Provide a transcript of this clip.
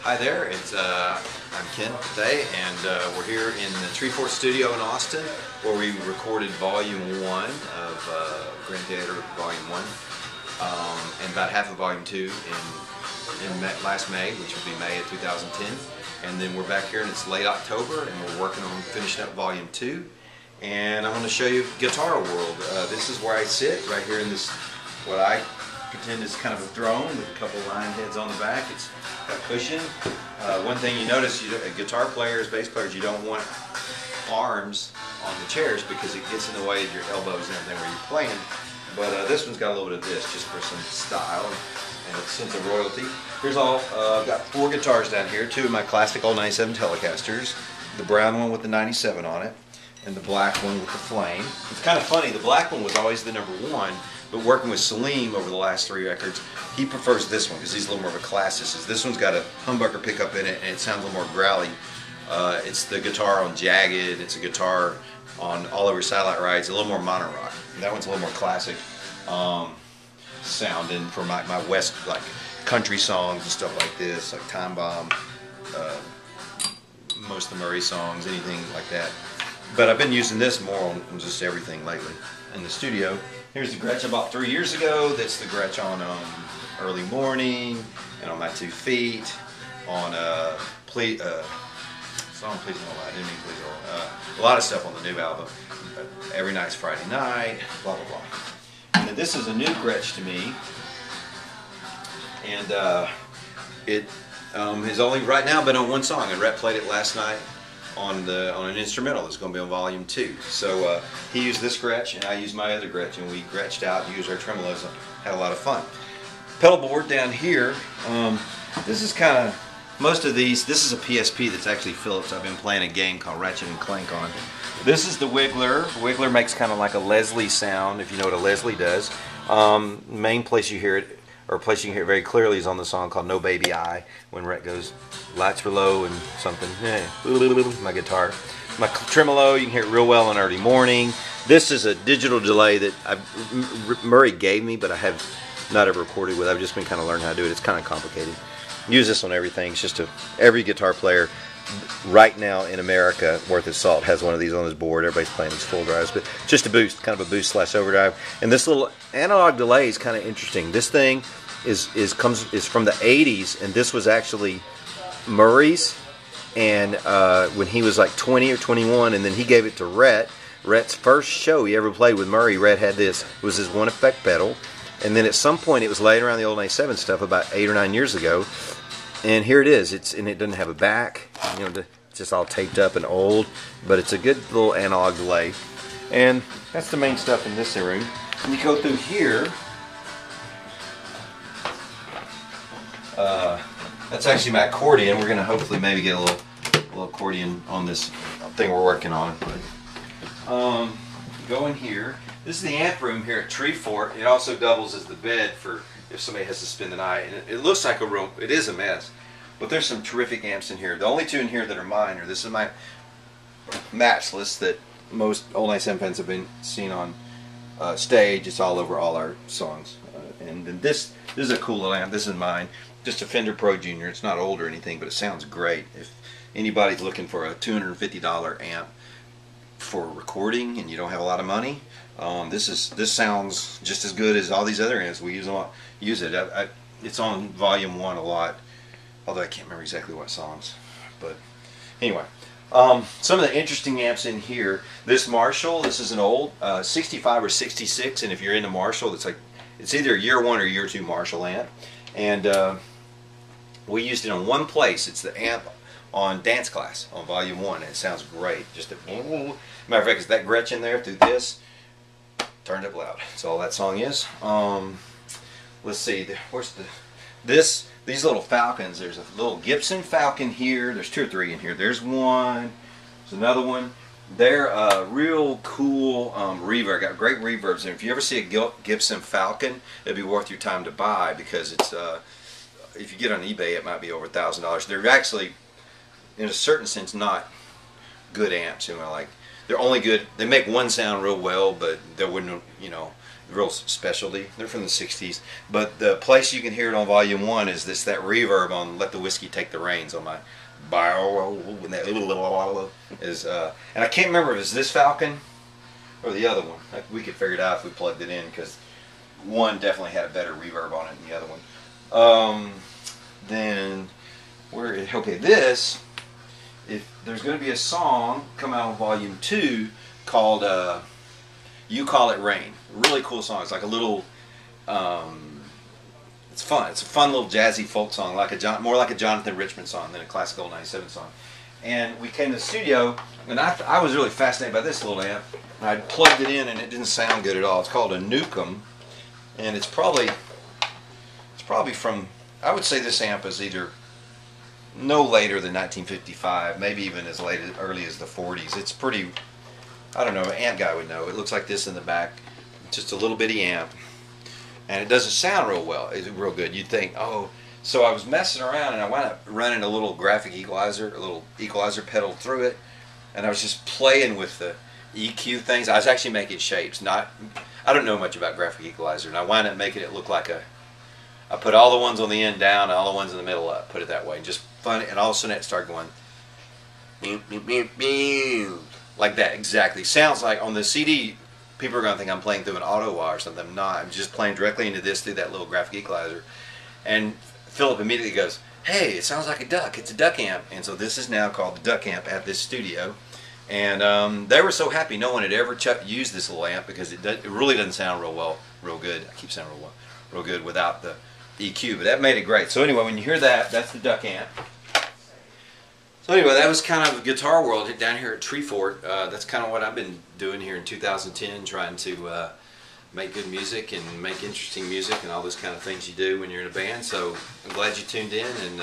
Hi there, I'm Ken Bethea, and we're here in the Treefort Studio in Austin, where we recorded Volume 1 of Grand Theater Volume 1, and about half of Volume 2 in last May, which will be May of 2010. And then we're back here, and it's late October, and we're working on finishing up Volume 2. And I'm going to show you Guitar World. This is where I sit, right here in this, what I pretend is kind of a throne with a couple of lion heads on the back. It's got a cushion. One thing you notice, guitar players, bass players, you don't want arms on the chairs because it gets in the way of your elbows and everything where you're playing. But this one's got a little bit of this just for some style and a sense of royalty. Here's all, I've got 4 guitars down here, 2 of my classic old 97 Telecasters, the brown one with the 97 on it, and the black one with the flame. It's kind of funny, the black one was always the #1, but working with Salim over the last 3 records, he prefers this one because he's a little more of a classicist. This one's got a humbucker pickup in it and it sounds a little more growly. It's the guitar on Jagged, it's a guitar on All Over Satellite Rides, a little more mono rock. And that one's a little more classic sounding for my West, like country songs and stuff like this, like Time Bomb, most of the Murray songs, anything like that. But I've been using this more on just everything lately in the studio. Here's the Gretsch I bought 3 years ago. That's the Gretsch on Early Morning and on My 2 Feet, on song Please Don't Lie, didn't mean Please Don't Lie. A lot of stuff on the new album. Every Night's Friday Night, blah blah blah. And then this is a new Gretsch to me, and it has only right now been on 1 song, and Rhett played it last night on an instrumental that's going to be on Volume 2. So he used this Gretsch and I used my other Gretsch, and we Gretched out and used our tremolos and had a lot of fun. Pedal board down here, this is kind of, most of these, this is a PSP that's actually Philips. I've been playing a game called Ratchet and Clank on. This is the Wiggler. Wiggler makes kind of like a Leslie sound, if you know what a Leslie does. Main place you hear it, or a place you can hear it very clearly, is on the song called No Baby I, when Rhett goes, lights were low and something, my guitar. My tremolo, you can hear it real well in Early Morning. This is a digital delay that Murray gave me, but I have not ever recorded with. I've just been kind of learning how to do it. It's kind of complicated. Use this on everything. It's just every guitar player right now in America worth his salt has one of these on his board. Everybody's playing these full drives, but just a boost, kind of a boost / overdrive. And this little analog delay is kind of interesting. This thing is from the 80s, and this was actually Murray's, and when he was like 20 or 21, and then he gave it to Rhett. Rhett's first show he ever played with Murray, Rhett had this. It was his 1 effect pedal, and then at some point it was laid around the old 97 stuff about 8 or 9 years ago. And here it is. And it doesn't have a back. You know, it's just all taped up and old. But it's a good little analog delay. And that's the main stuff in this room. And you go through here. That's actually my accordion. We're going to hopefully maybe get a little accordion on this thing we're working on. But, go in here. This is the amp room here at Treefort. It also doubles as the bed for if somebody has to spend the night. And it looks like a room. It is a mess. But there's some terrific amps in here. The only 2 in here that are mine are, this is my matchless that most old 97 fans have been seen on stage. It's all over all our songs. And then this is a cool little amp. This is mine. Just a Fender Pro Junior. It's not old or anything, but it sounds great. If anybody's looking for a $250 amp for recording and you don't have a lot of money, this sounds just as good as all these other amps. We use it. It's on Volume 1 a lot, although I can't remember exactly what songs. But anyway, some of the interesting amps in here. This Marshall, this is an old 65 or 66, and if you're into Marshall, it's either a year 1 or year 2 Marshall amp, and we used it on one place. It's the amp on Dance Class on Volume 1, and it sounds great. Just a matter of fact, it's that Gretsch in there through this. Turned up loud. That's all that song is. Let's see. Where's these little Falcons? There's a little Gibson Falcon here. There's 2 or 3 in here. There's one. There's another one. They're real cool reverb. Got great reverbs. And if you ever see a Gibson Falcon, it'd be worth your time to buy, because it's if you get on eBay, it might be over $1,000. They're actually, in a certain sense, not good amps. You know, like, they're only good. They make one sound real well, but they wouldn't, you know, real specialty. They're from the 60s. But the place you can hear it on volume 1 is that reverb on Let the Whiskey Take the Reins on my and that is and I can't remember if it's this Falcon or the other one. We could figure it out if we plugged it in, because one definitely had a better reverb on it than the other one. Then okay, this, if there's going to be a song come out on volume 2 called You Call It Rain. Really cool song. It's like a little it's fun. It's a fun little jazzy folk song, more like a Jonathan Richman song than a classic old 97 song. And we came to the studio, and I was really fascinated by this little amp. And I plugged it in, and it didn't sound good at all. It's called a Newcomb, and it's probably from, I would say this amp is either no later than 1955, maybe even as early as the 40s. It's pretty, I don't know, an amp guy would know. It looks like this in the back. It's just a little bitty amp. And it doesn't sound real well. It's real good. You'd think, oh. So I was messing around, and I wound up running a little graphic equalizer, a little equalizer pedal through it, and I was just playing with the EQ things. I was actually making shapes. I don't know much about graphic equalizer, and I wound up making it look like I put all the ones on the end down and all the ones in the middle up. Put it that way, and just fun. And all of a sudden it started going like that. Exactly. Sounds like on the CD. People are going to think I'm playing through an auto wah or something. I'm not. I'm just playing directly into this through that little graphic equalizer. And Philip immediately goes, hey, it sounds like a duck. It's a duck amp. And so this is now called the duck amp at this studio. And they were so happy no one had ever used this little amp, because it really doesn't sound real good. I keep saying real good without the EQ. But that made it great. So anyway, when you hear that, that's the duck amp. So anyway, that was kind of Guitar World down here at Treefort. That's kind of what I've been doing here in 2010, trying to make good music and make interesting music and all those kind of things you do when you're in a band. So I'm glad you tuned in, and